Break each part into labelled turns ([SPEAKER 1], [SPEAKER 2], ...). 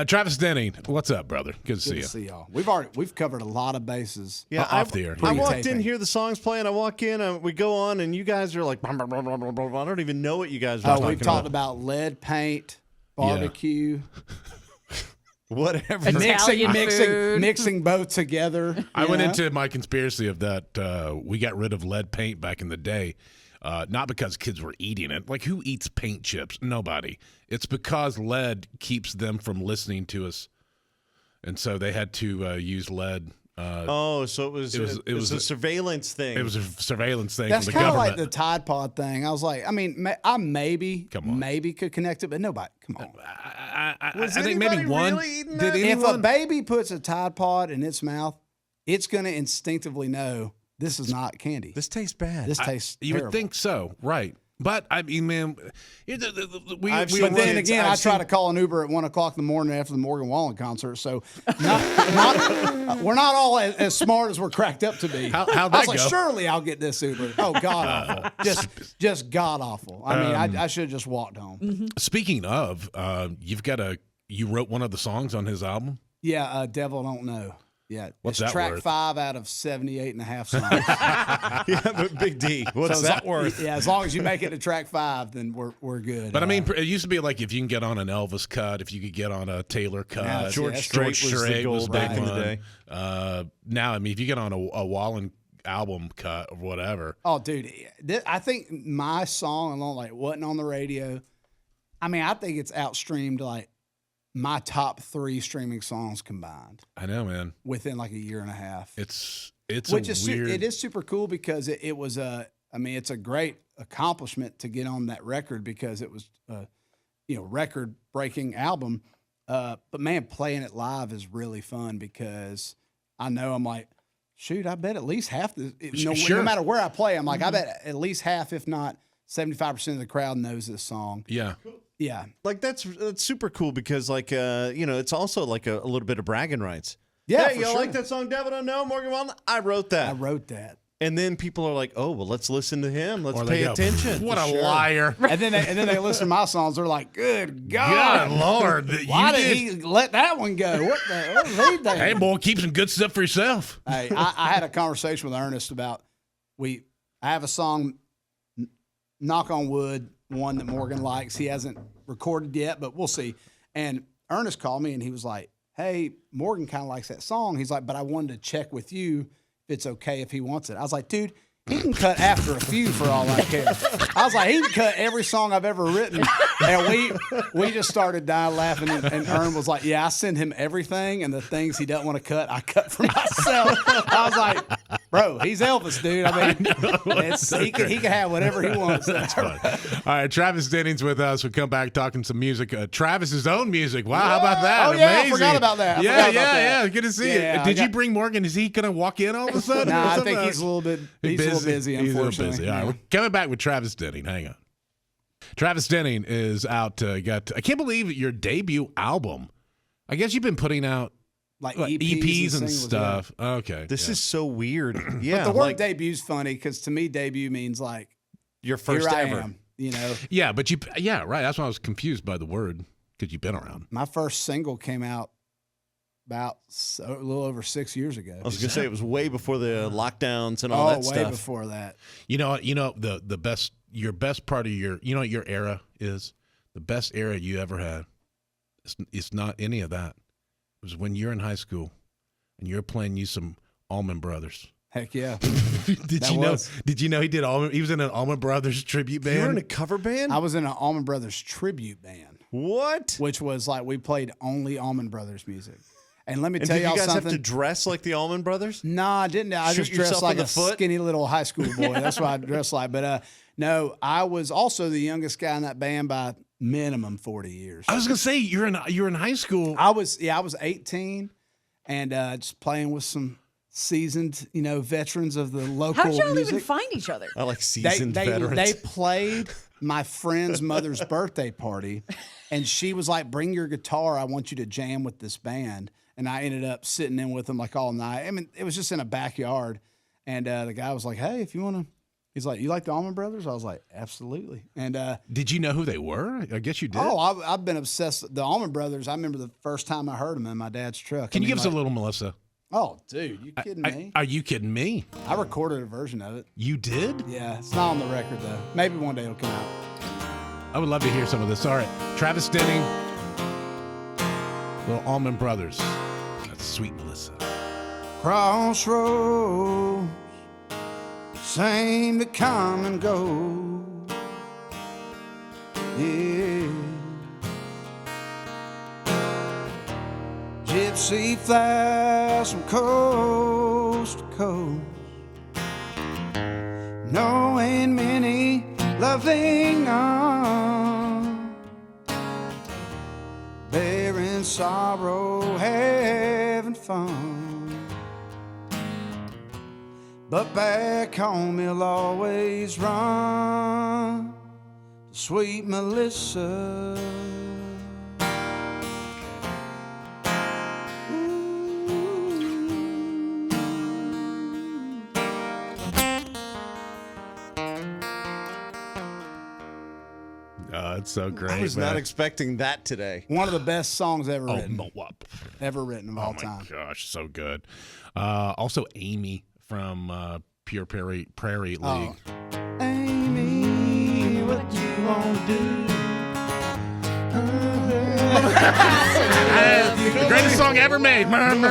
[SPEAKER 1] Travis Denning, what's up, brother? Good to see you.
[SPEAKER 2] Good to see y'all. We've covered a lot of bases.
[SPEAKER 3] Yeah,
[SPEAKER 1] off the air.
[SPEAKER 3] I walked in here, the song's playing. I walk in, we go on, and you guys are like, blah, blah, blah, blah, blah, blah. I don't even know what you guys are talking
[SPEAKER 2] We've talked about lead paint, barbecue.
[SPEAKER 3] Whatever.
[SPEAKER 2] Mixing both together.
[SPEAKER 1] I went into my conspiracy of that we got rid of lead paint back in the day, not because kids were eating it. Like, who eats paint chips? Nobody. It's because lead keeps them from listening to us, and so they had to use lead.
[SPEAKER 3] So it was a surveillance thing.
[SPEAKER 1] It was a surveillance thing.
[SPEAKER 2] That's
[SPEAKER 1] from the
[SPEAKER 2] kind of
[SPEAKER 1] government.
[SPEAKER 2] like the Tide Pod thing. I was like, I mean, I maybe could connect it, but nobody. Come on.
[SPEAKER 1] I think maybe one.
[SPEAKER 3] Really
[SPEAKER 1] Did
[SPEAKER 2] If
[SPEAKER 1] anyone?
[SPEAKER 2] a baby puts a Tide Pod in its mouth, it's going to instinctively know this is not candy.
[SPEAKER 3] This tastes bad.
[SPEAKER 2] This tastes
[SPEAKER 1] You
[SPEAKER 2] terrible.
[SPEAKER 1] would think so, right? But I mean, man,
[SPEAKER 2] But then again, I try to call an Uber at 1 o'clock in the morning after the Morgan Wallen concert. So we're not all as smart as we're cracked up to be.
[SPEAKER 1] How'd
[SPEAKER 2] I
[SPEAKER 1] that
[SPEAKER 2] was like,
[SPEAKER 1] go?
[SPEAKER 2] surely I'll get this Uber. Oh, god awful, just god awful. I mean, I should have just walked home.
[SPEAKER 4] Mm-hmm.
[SPEAKER 1] Speaking of, you wrote one of the songs on his album.
[SPEAKER 2] Yeah, Devil Don't Know. Yeah,
[SPEAKER 1] What's
[SPEAKER 2] it's
[SPEAKER 1] that
[SPEAKER 2] track
[SPEAKER 1] worth?
[SPEAKER 2] 5 out of 78 and a half songs.
[SPEAKER 3] Yeah, but Big D, what's that worth?
[SPEAKER 2] Yeah, as long as you make it to track 5, then we're good.
[SPEAKER 1] But I mean, it used to be like if you can get on an Elvis cut, if you could get on a Taylor cut.
[SPEAKER 2] Yeah,
[SPEAKER 3] George Strait was the goal back in the day.
[SPEAKER 1] Now, I mean, if you get on a Wallen album cut or whatever.
[SPEAKER 2] Oh, dude, I think my song alone, like, wasn't on the radio. I mean, I think it's outstreamed like my top 3 streaming songs combined.
[SPEAKER 1] I know, man.
[SPEAKER 2] Within like a year and a half.
[SPEAKER 1] It
[SPEAKER 2] is super cool because it was it's a great accomplishment to get on that record because it was record breaking album. But man, playing it live is really fun because I know I'm like, shoot, I bet at least half no matter where I play, I'm like, I bet at least half, if not 75% of the crowd knows this song.
[SPEAKER 1] Yeah.
[SPEAKER 2] Yeah.
[SPEAKER 3] Like that's super cool because like it's also like a little bit of bragging rights.
[SPEAKER 2] Yeah,
[SPEAKER 3] hey, y'all like that song Devil Don't Know, Morgan Wallen? I wrote that. And then people are like, oh, well, let's listen to him. Let's pay attention.
[SPEAKER 1] What a liar.
[SPEAKER 2] And then they listen to my songs. They're like, good God.
[SPEAKER 1] Good Lord.
[SPEAKER 2] Why did he let that one go? What was he thinking?
[SPEAKER 1] Hey, boy, keep some good stuff for yourself.
[SPEAKER 2] Hey, I had a conversation with Ernest about I have a song, knock on wood, one that Morgan likes. He hasn't recorded yet, but we'll see. And Ernest called me and he was like, hey, Morgan kind of likes that song. He's like, but I wanted to check with you if it's okay if he wants it. I was like, dude, he can cut after a few for all I care. I was like, he can cut every song I've ever written. And we just started dying laughing. And Ern was like, yeah, I send him everything. And the things he doesn't want to cut, I cut for myself. I was like, bro, he's Elvis, dude. I mean, he can have whatever he wants.
[SPEAKER 1] That's fun. All right, Travis Denning's with us. We'll come back talking some music. Travis's own music. Wow, how about that?
[SPEAKER 2] Oh, yeah,
[SPEAKER 1] Amazing.
[SPEAKER 2] I forgot about that.
[SPEAKER 1] Yeah. Good to see you. Did you bring Morgan? Is he going to walk in all of a sudden?
[SPEAKER 2] No, I think he's a little bit busy, unfortunately.
[SPEAKER 1] He's a little busy. All right, we're coming back with Travis Denning. Hang on. Travis Denning is out. I can't believe your debut album. I guess you've been putting out
[SPEAKER 2] like
[SPEAKER 1] EPs and
[SPEAKER 2] singles,
[SPEAKER 1] stuff. Yeah. Okay.
[SPEAKER 3] This is so weird. Yeah.
[SPEAKER 2] But the word debut's funny because to me, debut means like
[SPEAKER 3] your first
[SPEAKER 2] here
[SPEAKER 3] ever.
[SPEAKER 2] I am, you know?
[SPEAKER 1] Yeah, but right. That's why I was confused by the word because you've been around.
[SPEAKER 2] My first single came out about a little over 6 years ago.
[SPEAKER 3] I was going to say it was way before the lockdowns and all that stuff.
[SPEAKER 2] Oh, way before that.
[SPEAKER 1] You know the best, your best part of what your era is? The best era you ever had. It's not any of that. It was when you're in high school and you're playing some Allman Brothers.
[SPEAKER 2] Heck yeah.
[SPEAKER 1] Did you know he did he was in an Allman Brothers tribute band?
[SPEAKER 3] You were in a cover band?
[SPEAKER 2] I was in an Allman Brothers tribute band.
[SPEAKER 3] What?
[SPEAKER 2] Which was like we played only Allman Brothers music. And let me tell y'all something.
[SPEAKER 3] Did you guys have to dress like the Allman Brothers?
[SPEAKER 2] No, I didn't. I just dressed like a skinny little high school boy. That's what I dressed like. But no, I was also the youngest guy in that band by minimum 40 years.
[SPEAKER 1] I was gonna say you're in high school.
[SPEAKER 2] I was 18 and just playing with some seasoned, veterans of the local
[SPEAKER 4] How'd y'all
[SPEAKER 2] music.
[SPEAKER 4] even find each other?
[SPEAKER 3] I like seasoned veterans.
[SPEAKER 2] They played my friend's mother's birthday party, and she was like, bring your guitar. I want you to jam with this band. And I ended up sitting in with them like all night. I mean, it was just in a backyard. And the guy was like, hey, if you want He's like, "You like the Allman Brothers?" I was like, "Absolutely." And
[SPEAKER 1] did you know who they were? I guess you did.
[SPEAKER 2] oh, I've been obsessed. The Allman Brothers. I remember the first time I heard them in my dad's truck.
[SPEAKER 1] Can you give us a little, Melissa?
[SPEAKER 2] Oh, dude, you kidding me?
[SPEAKER 1] Are you kidding me?
[SPEAKER 2] I recorded a version of it.
[SPEAKER 1] You did?
[SPEAKER 2] Yeah, it's not on the record though. Maybe one day it'll come out.
[SPEAKER 1] I would love to hear some of this. All right, Travis Denning, little Allman Brothers. That's sweet, Melissa.
[SPEAKER 2] Crossroads seem to come and go. Yeah. Gypsy flies from coast to coast, knowing many loving arms, bearing sorrow, having fun. But back home he'll always run to sweet Melissa.
[SPEAKER 1] Oh, it's so great.
[SPEAKER 3] I was not expecting that today.
[SPEAKER 2] One of the best songs ever written.
[SPEAKER 1] What?
[SPEAKER 2] Ever written of all time.
[SPEAKER 1] Oh, my gosh, so good. Also, Amy from Pure Prairie League.
[SPEAKER 2] Oh. Amy, what you gonna do?
[SPEAKER 1] The greatest song ever made.
[SPEAKER 3] Line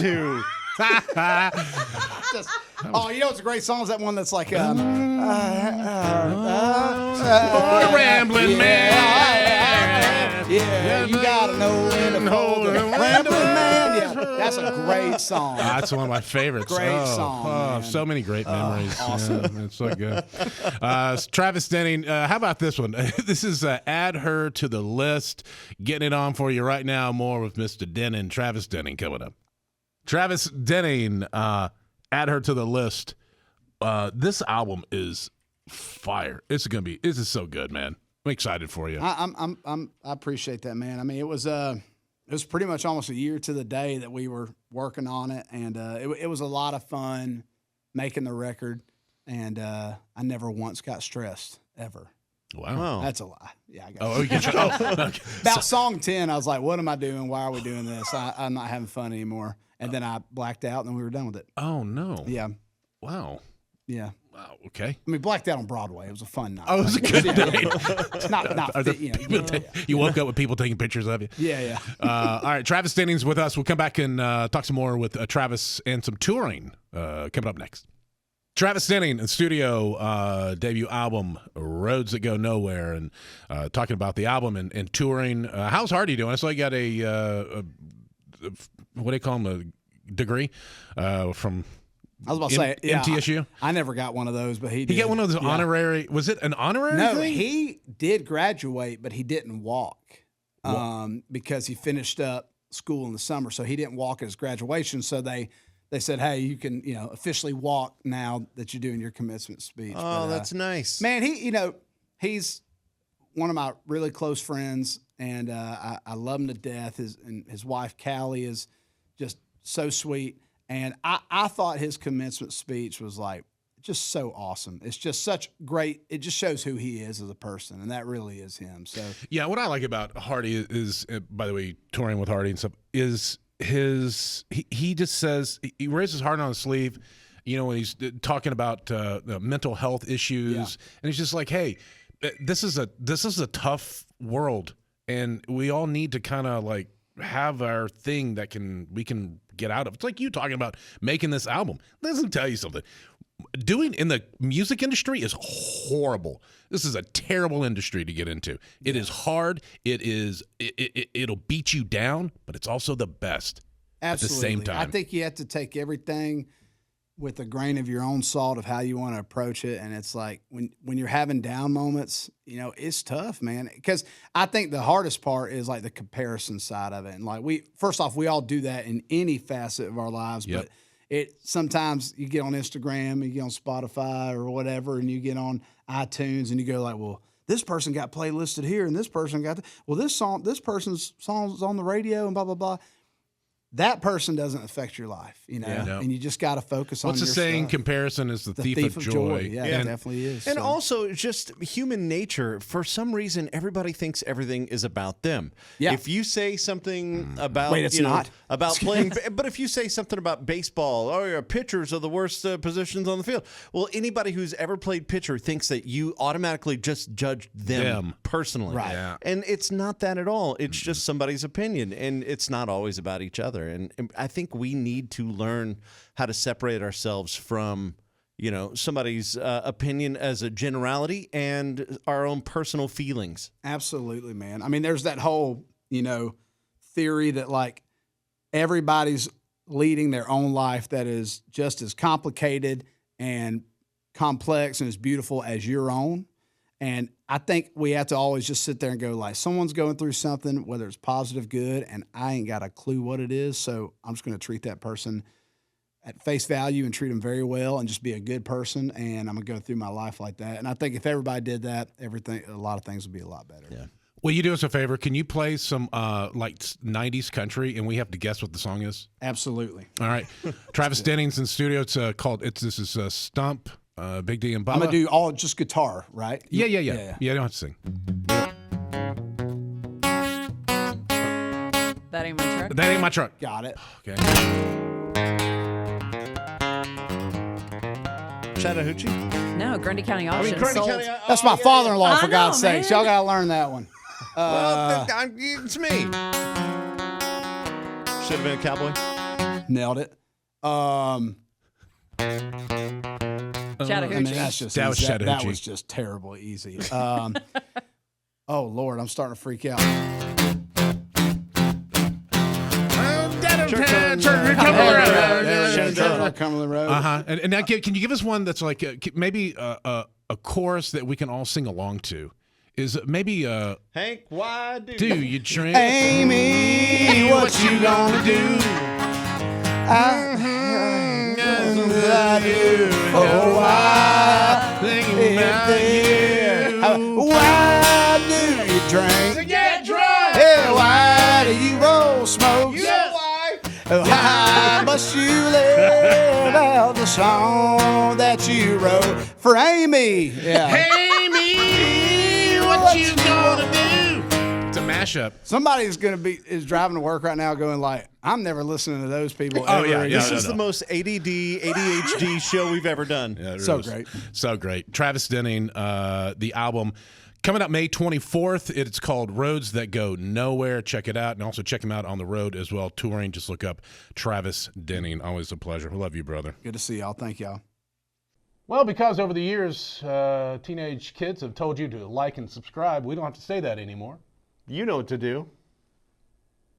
[SPEAKER 3] 2.
[SPEAKER 2] Oh, you know what's a great song? Is that one that's like
[SPEAKER 1] Rambling man.
[SPEAKER 2] Yeah, you gotta know when to hold it. Rambling man. Yeah, that's a great song.
[SPEAKER 1] That's one of my favorites.
[SPEAKER 2] Great song, man.
[SPEAKER 1] So many great memories.
[SPEAKER 2] Awesome.
[SPEAKER 1] Yeah, it's so good. Travis Denning, how about this one? This is Add Her to the List. Getting it on for you right now. More with Mr. Denning. Travis Denning coming up. Travis Denning, Add Her to the List. This album is fire. This is so good, man. I'm excited for you.
[SPEAKER 2] I appreciate that, man. I mean, it was pretty much almost a year to the day that we were working on it, and it was a lot of fun making the record, and I never once got stressed ever.
[SPEAKER 1] Wow.
[SPEAKER 2] That's a lie. Yeah, I got
[SPEAKER 1] Okay.
[SPEAKER 2] About song 10, I was like, what am I doing? Why are we doing this? I'm not having fun anymore. And then I blacked out, and then we were done with it.
[SPEAKER 1] Oh, no.
[SPEAKER 2] Yeah.
[SPEAKER 1] Wow.
[SPEAKER 2] Yeah.
[SPEAKER 1] Wow. Okay.
[SPEAKER 2] I mean, blacked out on Broadway. It was a fun night.
[SPEAKER 1] Oh, it was a good day. You woke up with people taking pictures of you.
[SPEAKER 2] Yeah.
[SPEAKER 1] All right. Travis Denning's with us. We'll come back and talk some more with Travis and some touring coming up next. Travis Denning, studio debut album, Roads That Go Nowhere, and talking about the album and touring. How's Hardy doing? I saw you got a what do they call him, a degree from
[SPEAKER 2] I was about to say, yeah,
[SPEAKER 1] MTSU?
[SPEAKER 2] I never got one of those, but he did.
[SPEAKER 1] He got one of those honorary, was it an honorary
[SPEAKER 2] No,
[SPEAKER 1] thing?
[SPEAKER 2] he did graduate, but he didn't walk because he finished up school in the summer, so he didn't walk at his graduation, so they said, hey, you can officially walk now that you're doing your commencement speech.
[SPEAKER 3] Oh, that's nice.
[SPEAKER 2] Man, he's one of my really close friends, and I love him to death. His wife, Callie, is just so sweet. And I thought his commencement speech was like just so awesome. It's just such great. It just shows who he is as a person, and that really is him. So
[SPEAKER 1] yeah, what I like about Hardy is, by the way, touring with Hardy and stuff, is he just says he wears his heart on his sleeve. When he's talking about mental health issues, and he's just like, hey, this is a tough world, and we all need to kind of like have our thing that we can get out of. It's like you talking about making this album. Let me tell you something. Doing in the music industry is horrible. This is a terrible industry to get into. It is hard. It'll beat you down, but it's also the best.
[SPEAKER 2] Absolutely.
[SPEAKER 1] At the same time.
[SPEAKER 2] I think you have to take everything with a grain of your own salt of how you want to approach it. And it's like when you're having down moments, it's tough, man. Because I think the hardest part is like the comparison side of it. And like first off, we all do that in any facet of our lives, but sometimes you get on Instagram, you get on Spotify or whatever, and you get on iTunes and you go like, well, this person got playlisted here and this person got, this person's song's on the radio and blah, blah, blah. that person doesn't affect your life, you know, and you just got to focus on
[SPEAKER 1] What's
[SPEAKER 2] your
[SPEAKER 1] the saying?
[SPEAKER 2] stuff.
[SPEAKER 1] Comparison is the thief of joy.
[SPEAKER 2] Yeah, it definitely is.
[SPEAKER 3] And also, just human nature, for some reason, everybody thinks everything is about them.
[SPEAKER 2] Yeah.
[SPEAKER 3] If you say something about,
[SPEAKER 2] Wait, it's not.
[SPEAKER 3] about playing, but if you say something about baseball, oh, your pitchers are the worst positions on the field. Well, anybody who's ever played pitcher thinks that you automatically just judge them personally.
[SPEAKER 2] Right.
[SPEAKER 1] Yeah.
[SPEAKER 3] And it's not that at all. It's just somebody's opinion, and it's not always about each other. And I think we need to learn how to separate ourselves from, somebody's opinion as a generality and our own personal feelings.
[SPEAKER 2] Absolutely, man. I mean, there's that whole, theory that like everybody's leading their own life that is just as complicated and complex and as beautiful as your own. And I think we have to always just sit there and go like, someone's going through something, whether it's positive, good, and I ain't got a clue what it is. So I'm just going to treat that person at face value and treat them very well and just be a good person. And I'm going to go through my life like that. And I think if everybody did that, a lot of things would be a lot better.
[SPEAKER 3] Yeah.
[SPEAKER 1] Will you do us a favor? Can you play some like 90s country and we have to guess what the song is?
[SPEAKER 2] Absolutely.
[SPEAKER 1] All right. Travis Denning's in studio. It's this is Stump. Big D and Bubba.
[SPEAKER 2] I'm going to do all just guitar, right?
[SPEAKER 1] Yeah. Yeah, you don't have to sing.
[SPEAKER 4] That ain't my truck.
[SPEAKER 1] That ain't my truck.
[SPEAKER 2] Got it.
[SPEAKER 1] Okay.
[SPEAKER 3] Chattahoochee?
[SPEAKER 4] No, Grundy County Auction.
[SPEAKER 3] Grundy
[SPEAKER 4] sold.
[SPEAKER 3] County.
[SPEAKER 2] That's my father-in-law, for
[SPEAKER 4] I
[SPEAKER 2] God's
[SPEAKER 4] know,
[SPEAKER 2] sakes.
[SPEAKER 4] man.
[SPEAKER 2] Y'all got to learn that one.
[SPEAKER 3] Well, it's me. Should have been a cowboy.
[SPEAKER 2] Nailed it.
[SPEAKER 4] Chattahoochee.
[SPEAKER 2] I mean, that's just
[SPEAKER 1] That was
[SPEAKER 2] easy. That
[SPEAKER 1] Chattahoochee.
[SPEAKER 2] was just terrible easy. Oh, Lord, I'm starting to freak out. Cumberland Road.
[SPEAKER 1] Uh-huh. And now, can you give us one that's like maybe a chorus that we can all sing along to? Is maybe
[SPEAKER 3] Hank, why do
[SPEAKER 1] you drink?
[SPEAKER 2] Amy, what you gonna do? I do. Oh, why?
[SPEAKER 1] Thinking about you.
[SPEAKER 2] Why do you drink?
[SPEAKER 1] To get drunk.
[SPEAKER 2] Hey, why do you roll smoke?
[SPEAKER 3] You know why?
[SPEAKER 2] Why must you live out the song that you wrote for Amy? Yeah.
[SPEAKER 1] Amy, what you gonna do? It's a mashup.
[SPEAKER 2] Somebody's is driving to work right now going like, I'm never listening to those people
[SPEAKER 1] Oh,
[SPEAKER 2] ever
[SPEAKER 1] yeah,
[SPEAKER 2] again.
[SPEAKER 3] This is the most ADD, ADHD show we've ever done.
[SPEAKER 1] Yeah, it
[SPEAKER 2] So
[SPEAKER 1] is.
[SPEAKER 2] great.
[SPEAKER 1] So great. Travis Denning, the album coming up May 24th. It's called Roads That Go Nowhere. Check it out. And also check him out on the road as well, touring. Just look up Travis Denning. Always a pleasure. Love you, brother.
[SPEAKER 2] Good to see y'all. Thank y'all.
[SPEAKER 5] Well, because over the years, teenage kids have told you to like and subscribe, we don't have to say that anymore.
[SPEAKER 3] You know what to do.